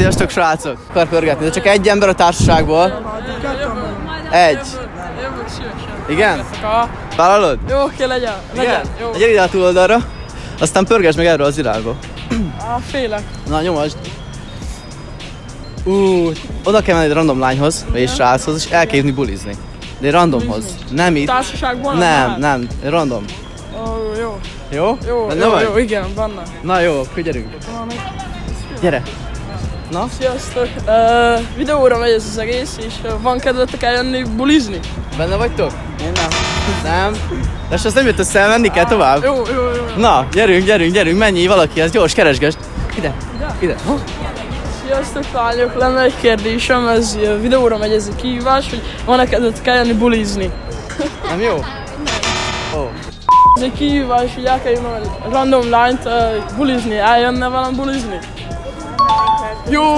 Sziasztok, srácok! Akar pörgetni, de csak egy ember a társaságból. Egy. Igen? Vállalod? Jó, oké, legyen. Jó. Gyere ide a túloldalra, aztán pörgesd meg erről az irányból. Félek. Na, nyomasd. Oda kell menni egy random lányhoz, vagy egy sráchoz, és el kell hívni bulizni. De egy randomhoz. Nem itt. Társaságban? Nem, random. Jó. Jó? Jó, igen, benne. Na jó, akkor gyerünk. Gyere. Na? Sziasztok! Videóra megy ez az egész, és van kedvetek eljönni bulizni? Benne vagytok? Én nem. De azt nem jött össze, elmenni kell tovább? Jó. Na, gyerünk, menjél valakihez, gyors, keresgesd. Ide. Sziasztok, lányok, lenne egy kérdésem, ez videóra megy ez a kihívás, hogy van-e kedvetek eljönni bulizni? Nem jó? Ez egy kihívás, hogy el kell jönni a random lányt bulizni, eljönne velem bulizni? Jó!